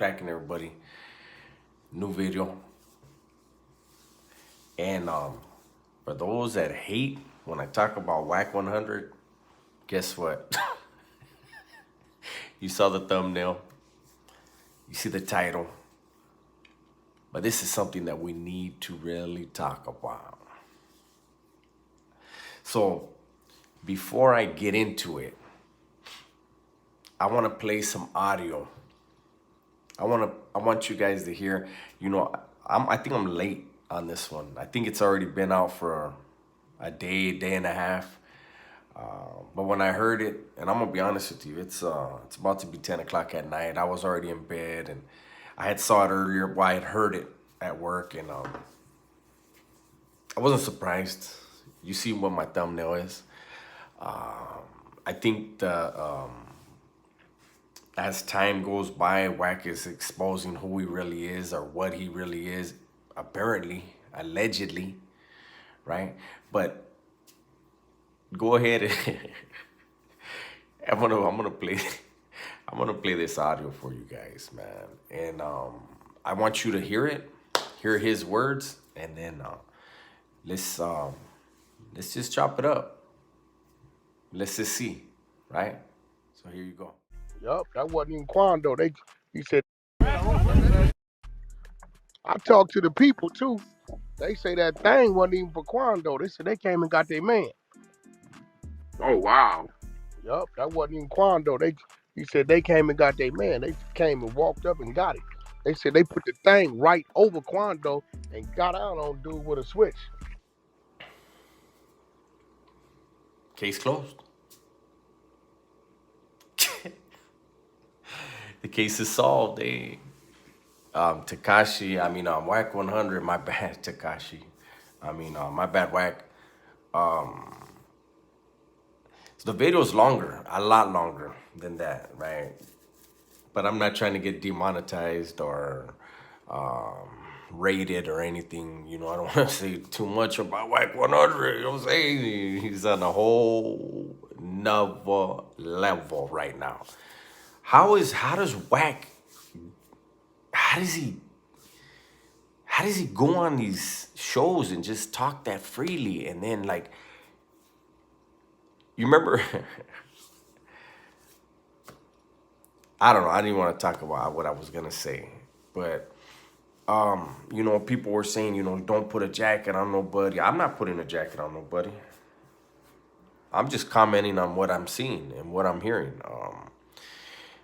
cracking, everybody? New video. And for those that hate when I talk about Wacc100, guess what? You saw the thumbnail, you see the title, but this is something that we need to really talk about. So before I get into it, I want to play some audio. I want you guys to hear. I think I'm late on this one. I think it's already been out for a day and a half. But when I heard it, and I'm gonna be honest with you, it's about to be 10 o'clock at night. I was already in bed, and I had saw it earlier. Well, I had heard it at work, and I wasn't surprised. You see what my thumbnail is. I think as time goes by, Wacc is exposing who he really is or what he really is, apparently, allegedly, right? But go ahead and I'm gonna play this audio for you guys, man. And I want you to hear his words, and then let's just chop it up. Let's just see, right? So here you go. Yup, that wasn't even Quando. He said, I talked to the people too. They say that thing wasn't even for Quando. They said they came and got their man. Oh wow. Yup, that wasn't even Quando. He said they came and got their man. They came and walked up and got it. They said they put the thing right over Quando and got out on dude with a switch. Case closed. The case is solved. Wacc100, my bad, Takashi. My bad, Wacc. So the video is longer, a lot longer than that, right? But I'm not trying to get demonetized or rated or anything. I don't want to say too much about Wacc100. You know what I'm saying? He's on a whole nother level right now. How does Wacc? How does he go on these shows and just talk that freely? And then, like, you remember? I don't know. I didn't want to talk about what I was gonna say, but people were saying, don't put a jacket on nobody. I'm not putting a jacket on nobody. I'm just commenting on what I'm seeing and what I'm hearing.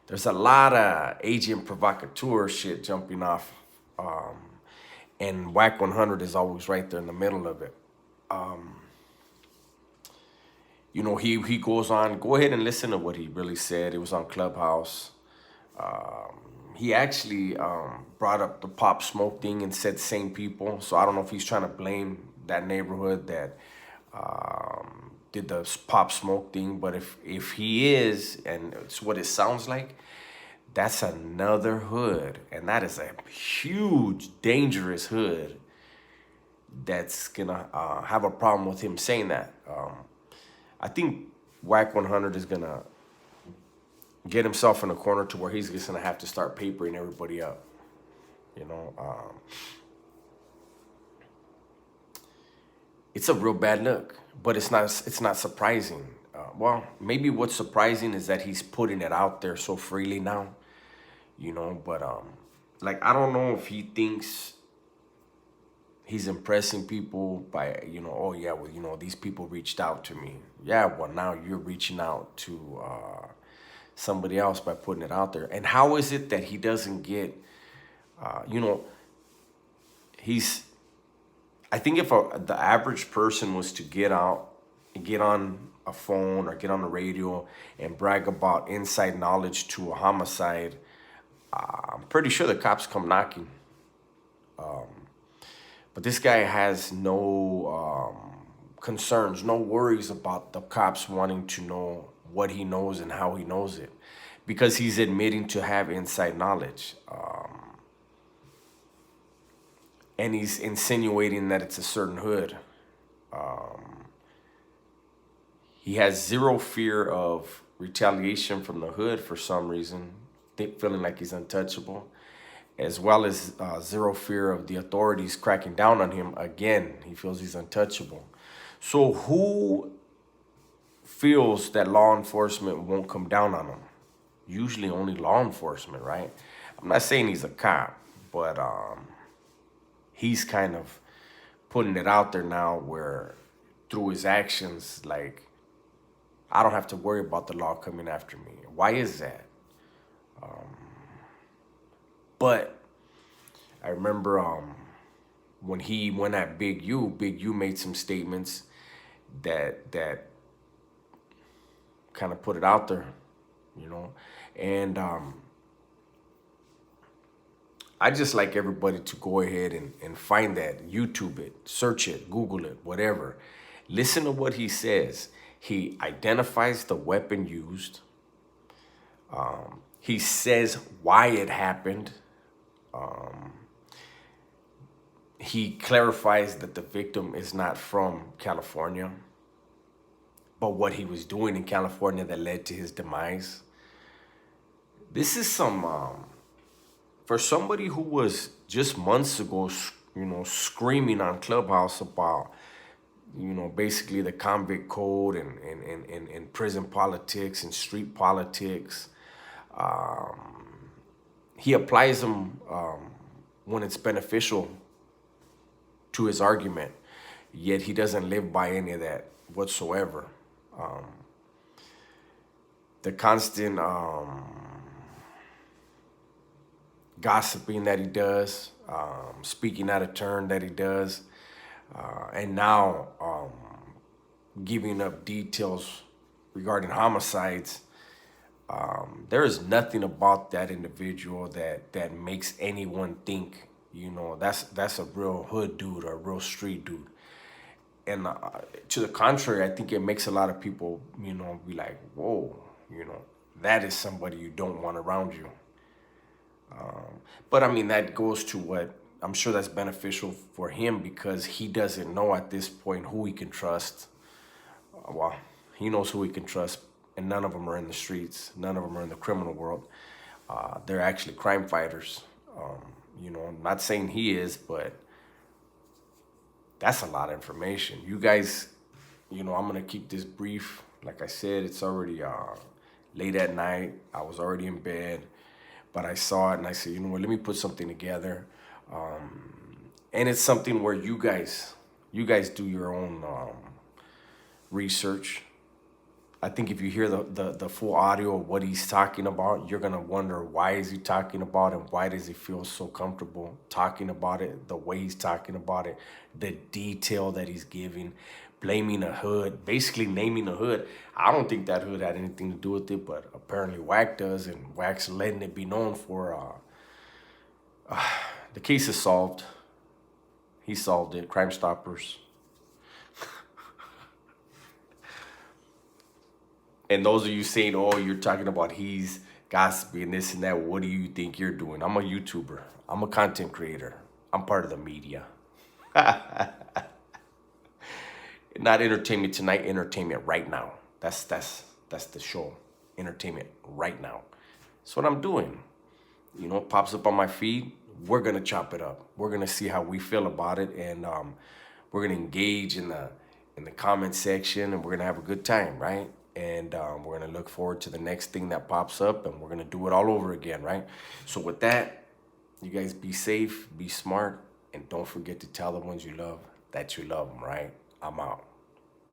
There's a lot of agent provocateur shit jumping off, and Wacc100 is always right there in the middle of it. He goes on. Go ahead and listen to what he really said. It was on Clubhouse. He actually brought up the Pop Smoke thing and said same people. So I don't know if he's trying to blame that neighborhood that did the Pop Smoke thing. But if he is, and it's what it sounds like, that's another hood. And that is a huge, dangerous hood that's going to have a problem with him saying that. I think Wacc100 is going to get himself in a corner to where he's just going to have to start papering everybody up. It's a real bad look, but it's not surprising. Well, maybe what's surprising is that he's putting it out there so freely now, but I don't know if he thinks he's impressing people by, oh yeah, well, these people reached out to me. Yeah, well, now you're reaching out to somebody else by putting it out there. And how is it that he doesn't get, I think if the average person was to get on a phone or get on the radio and brag about inside knowledge to a homicide, I'm pretty sure the cops come knocking. But this guy has no concerns, no worries about the cops wanting to know what he knows and how he knows it, because he's admitting to have inside knowledge. And he's insinuating that it's a certain hood. He has zero fear of retaliation from the hood for some reason. feeling like he's untouchable, as well as zero fear of the authorities cracking down on him. Again, he feels he's untouchable. So who feels that law enforcement won't come down on him? Usually only law enforcement, right? I'm not saying he's a cop, but he's kind of putting it out there now where through his actions, like, I don't have to worry about the law coming after me. Why is that? But I remember when he went at Big U made some statements that kind of put it out there, you know. And I just like everybody to go ahead and find that, YouTube it, search it, Google it, whatever. Listen to what he says. He identifies the weapon used. He says why it happened. He clarifies that the victim is not from California, but what he was doing in California that led to his demise. This is some, for somebody who was just months ago, screaming on Clubhouse about, basically the convict code and prison politics and street politics. He applies them when it's beneficial to his argument, yet he doesn't live by any of that whatsoever. The constant gossiping that he does, speaking out of turn that he does, and now giving up details regarding homicides. There is nothing about that individual that makes anyone think, that's a real hood dude or a real street dude. And to the contrary, I think it makes a lot of people, be like, whoa, that is somebody you don't want around you. But I mean, that goes to what I'm sure that's beneficial for him, because he doesn't know at this point who he can trust. Well, he knows who he can trust, and none of them are in the streets. None of them are in the criminal world. They're actually crime fighters. I'm not saying he is, but that's a lot of information. You guys, I'm going to keep this brief. Like I said, it's already late at night. I was already in bed, but I saw it and I said, you know what, let me put something together. And it's something where you guys do your own research. I think if you hear the full audio of what he's talking about, you're going to wonder, why is he talking about it? Why does he feel so comfortable talking about it, the way he's talking about it, the detail that he's giving, blaming a hood, basically naming a hood. I don't think that hood had anything to do with it, but apparently Wacc does, and Wacc's letting it be known for the case is solved. He solved it. Crime Stoppers. And those of you saying, oh, you're talking about he's gossiping, this and that, what do you think you're doing? I'm a YouTuber. I'm a content creator. I'm part of the media. Not Entertainment Tonight, Entertainment Right Now. That's the show. Entertainment Right Now. That's what I'm doing. It pops up on my feed. We're going to chop it up. We're going to see how we feel about it. And we're going to engage in the comment section, and we're going to have a good time, right? And we're going to look forward to the next thing that pops up, and we're going to do it all over again, right? So with that, you guys be safe, be smart, and don't forget to tell the ones you love that you love them, right? I'm out.